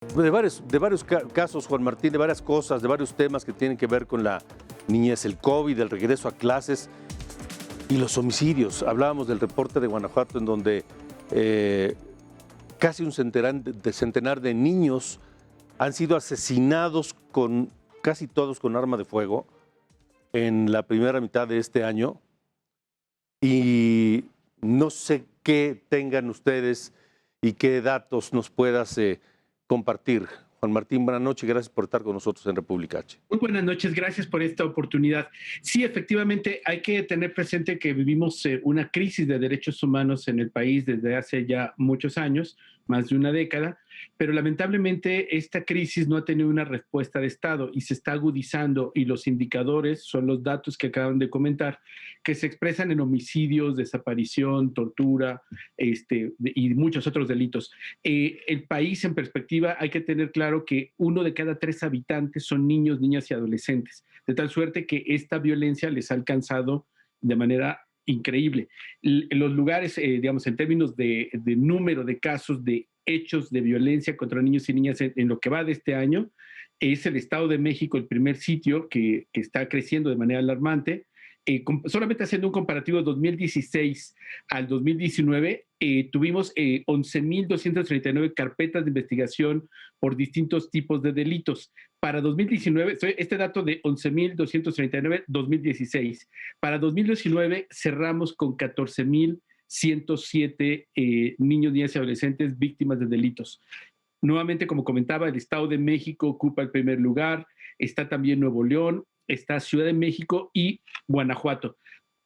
De varios casos, Juan Martín, de varias cosas, de varios temas que tienen que ver con la niñez, el COVID, el regreso a clases y los homicidios. Hablábamos del reporte de Guanajuato en donde casi un centenar de niños han sido asesinados casi todos con arma de fuego en la primera mitad de este año. Y no sé qué tengan ustedes y qué datos nos puedas compartir. Juan Martín, buenas noches, gracias por estar con nosotros en República H. Muy buenas noches, gracias por esta oportunidad. Sí, efectivamente, hay que tener presente que vivimos una crisis de derechos humanos en el país desde hace ya muchos años, más de una década, pero lamentablemente esta crisis no ha tenido una respuesta de Estado y se está agudizando, y los indicadores son los datos que acaban de comentar, que se expresan en homicidios, desaparición, tortura, y muchos otros delitos. El país, en perspectiva, hay que tener claro que 1 de cada 3 habitantes son niños, niñas y adolescentes, de tal suerte que esta violencia les ha alcanzado de manera increíble. Los lugares, digamos, en términos de número de casos de hechos de violencia contra niños y niñas en lo que va de este año, es el Estado de México el primer sitio que está creciendo de manera alarmante. Solamente haciendo un comparativo de 2016 al 2019, tuvimos 11.239 carpetas de investigación por distintos tipos de delitos. Para 2019, este dato de 11.239, 2016. Para 2019 cerramos con 14.107 niños, niñas y adolescentes víctimas de delitos. Nuevamente, como comentaba, el Estado de México ocupa el primer lugar, está también Nuevo León, está Ciudad de México y Guanajuato.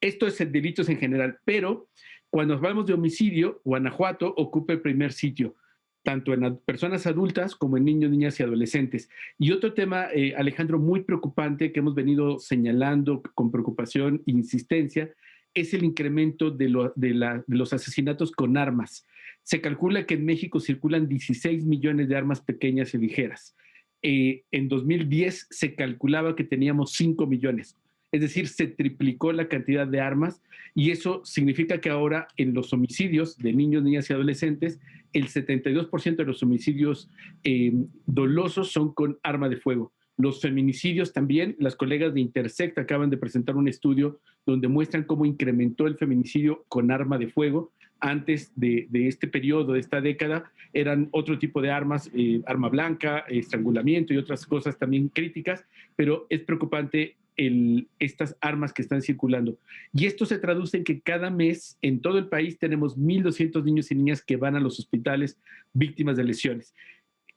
Esto es delitos en general, pero cuando hablamos de homicidio, Guanajuato ocupa el primer sitio, tanto en personas adultas como en niños, niñas y adolescentes. Y otro tema, Alejandro, muy preocupante que hemos venido señalando con preocupación e insistencia, es el incremento de los asesinatos con armas. Se calcula que en México circulan 16 millones de armas pequeñas y ligeras. En 2010 se calculaba que teníamos 5 millones. Es decir, se triplicó la cantidad de armas, y eso significa que ahora en los homicidios de niños, niñas y adolescentes, el 72% de los homicidios dolosos son con arma de fuego. Los feminicidios también, las colegas de Intersect acaban de presentar un estudio donde muestran cómo incrementó el feminicidio con arma de fuego. Antes de este periodo, de esta década, eran otro tipo de armas, arma blanca, estrangulamiento y otras cosas también críticas, pero es preocupante estas armas que están circulando. Y esto se traduce en que cada mes en todo el país tenemos 1,200 niños y niñas que van a los hospitales víctimas de lesiones.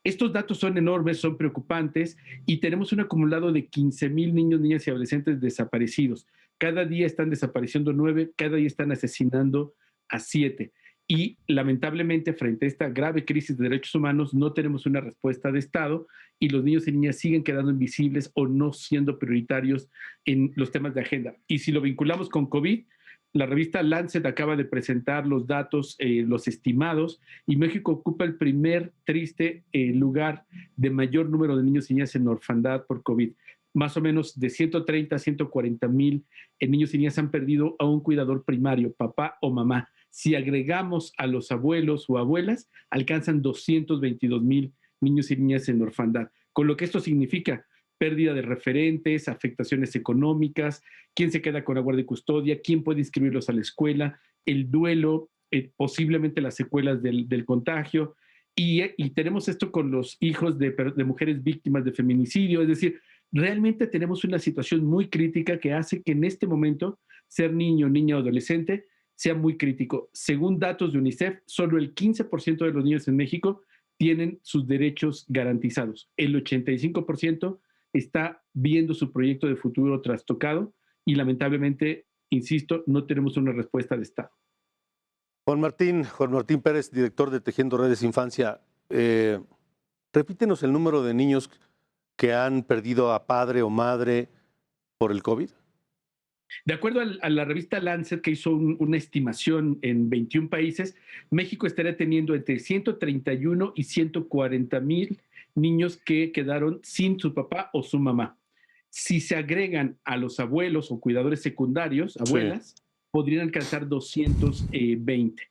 Estos datos son enormes, son preocupantes, y tenemos un acumulado de 15,000 niños, niñas y adolescentes desaparecidos. Cada día están desapareciendo 9, cada día están asesinando a 7. Y lamentablemente, frente a esta grave crisis de derechos humanos, no tenemos una respuesta de Estado, y los niños y niñas siguen quedando invisibles o no siendo prioritarios en los temas de agenda. Y si lo vinculamos con COVID, la revista Lancet acaba de presentar los datos, los estimados, y México ocupa el primer triste lugar de mayor número de niños y niñas en orfandad por COVID. Más o menos de 130 a 140 mil niños y niñas han perdido a un cuidador primario, papá o mamá. Si agregamos a los abuelos o abuelas, alcanzan 222,000 niños y niñas en orfandad. Con lo que esto significa: pérdida de referentes, afectaciones económicas, quién se queda con la guardia y custodia, quién puede inscribirlos a la escuela, el duelo, posiblemente las secuelas del contagio. Y tenemos esto con los hijos de mujeres víctimas de feminicidio. Es decir, realmente tenemos una situación muy crítica que hace que en este momento ser niño, niña o adolescente sea muy crítico. Según datos de UNICEF, solo el 15% de los niños en México tienen sus derechos garantizados. El 85% está viendo su proyecto de futuro trastocado, y lamentablemente, insisto, no tenemos una respuesta de Estado. Juan Martín Pérez, director de Tejiendo Redes Infancia, repítenos el número de niños que han perdido a padre o madre por el COVID. De acuerdo a la revista Lancet, que hizo una estimación en 21 países, México estaría teniendo entre 131 y 140 mil niños que quedaron sin su papá o su mamá. Si se agregan a los abuelos o cuidadores secundarios, Sí. abuelas, podrían alcanzar 220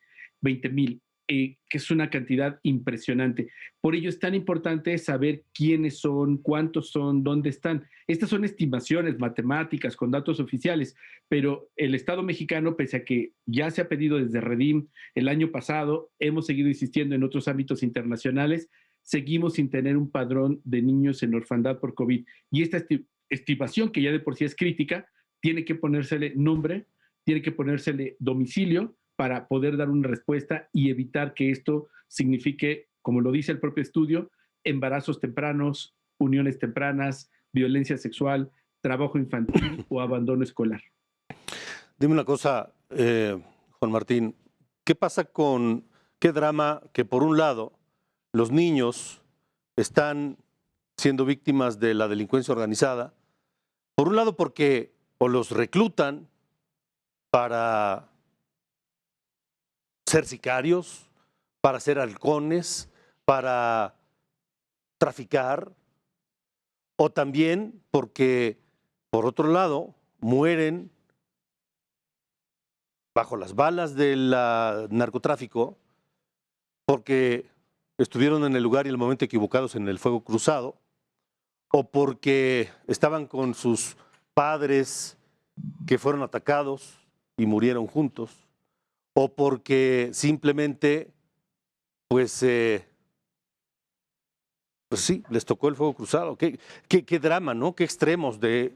mil. que es una cantidad impresionante. Por ello es tan importante saber quiénes son, cuántos son, dónde están. Estas son estimaciones matemáticas con datos oficiales, pero el Estado mexicano, pese a que ya se ha pedido desde Redim el año pasado, hemos seguido insistiendo en otros ámbitos internacionales, seguimos sin tener un padrón de niños en orfandad por COVID. Y esta estimación, que ya de por sí es crítica, tiene que ponérsele nombre, tiene que ponérsele domicilio, para poder dar una respuesta y evitar que esto signifique, como lo dice el propio estudio, embarazos tempranos, uniones tempranas, violencia sexual, trabajo infantil o abandono escolar. Dime una cosa, Juan Martín, ¿qué pasa con qué drama que por un lado los niños están siendo víctimas de la delincuencia organizada? Por un lado porque o los reclutan para ser sicarios, para ser halcones, para traficar, o también porque, por otro lado, mueren bajo las balas del narcotráfico porque estuvieron en el lugar y el momento equivocados en el fuego cruzado, o porque estaban con sus padres que fueron atacados y murieron juntos, o porque simplemente, pues sí, les tocó el fuego cruzado. Qué drama, ¿no? Qué extremos de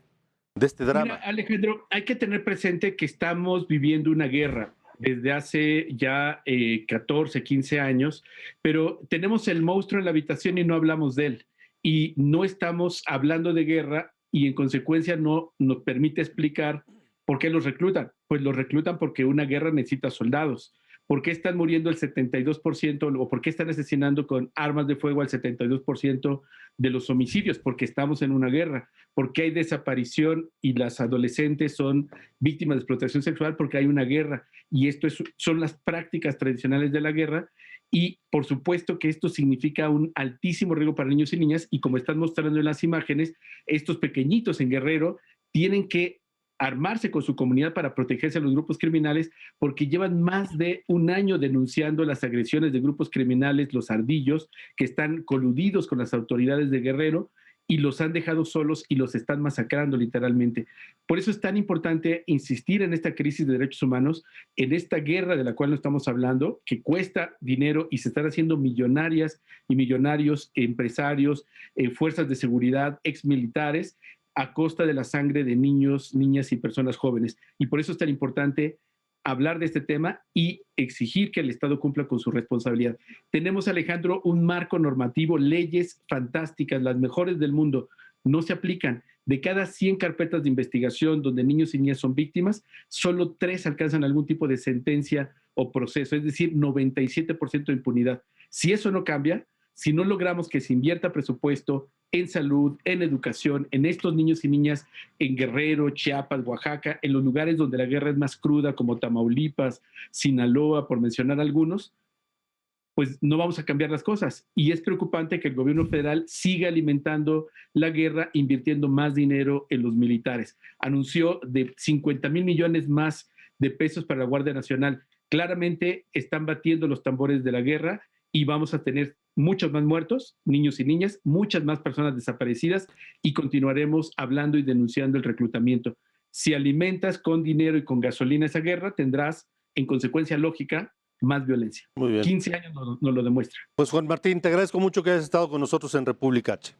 este drama. Mira, Alejandro, hay que tener presente que estamos viviendo una guerra desde hace ya 14, 15 años, pero tenemos el monstruo en la habitación y no hablamos de él. Y no estamos hablando de guerra y en consecuencia no nos permite explicar por qué los reclutan. Pues los reclutan porque una guerra necesita soldados. ¿Por qué están muriendo el 72% o por qué están asesinando con armas de fuego al 72% de los homicidios? Porque estamos en una guerra. ¿Por qué hay desaparición y las adolescentes son víctimas de explotación sexual? Porque hay una guerra. Y esto son las prácticas tradicionales de la guerra. Y por supuesto que esto significa un altísimo riesgo para niños y niñas. Y como están mostrando en las imágenes, estos pequeñitos en Guerrero tienen que armarse con su comunidad para protegerse a los grupos criminales, porque llevan más de un año denunciando las agresiones de grupos criminales, los ardillos, que están coludidos con las autoridades de Guerrero y los han dejado solos y los están masacrando literalmente. Por eso es tan importante insistir en esta crisis de derechos humanos, en esta guerra de la cual no estamos hablando, que cuesta dinero y se están haciendo millonarias y millonarios, empresarios, fuerzas de seguridad, exmilitares, a costa de la sangre de niños, niñas y personas jóvenes. Y por eso es tan importante hablar de este tema y exigir que el Estado cumpla con su responsabilidad. Tenemos, Alejandro, un marco normativo, leyes fantásticas, las mejores del mundo, no se aplican. De cada 100 carpetas de investigación donde niños y niñas son víctimas, solo 3 alcanzan algún tipo de sentencia o proceso, es decir, 97% de impunidad. Si eso no cambia, si no logramos que se invierta presupuesto en salud, en educación, en estos niños y niñas en Guerrero, Chiapas, Oaxaca, en los lugares donde la guerra es más cruda, como Tamaulipas, Sinaloa, por mencionar algunos, pues no vamos a cambiar las cosas. Y es preocupante que el gobierno federal siga alimentando la guerra, invirtiendo más dinero en los militares. Anunció de 50,000 millones más de pesos para la Guardia Nacional. Claramente están batiendo los tambores de la guerra y vamos a tener muchos más muertos, niños y niñas, muchas más personas desaparecidas y continuaremos hablando y denunciando el reclutamiento. Si alimentas con dinero y con gasolina esa guerra, tendrás, en consecuencia lógica, más violencia. Muy bien. 15 años nos lo demuestra. Pues Juan Martín, te agradezco mucho que hayas estado con nosotros en República H.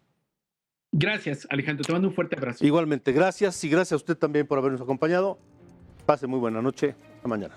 Gracias, Alejandro. Te mando un fuerte abrazo. Igualmente, gracias y gracias a usted también por habernos acompañado. Pase muy buena noche. Hasta mañana.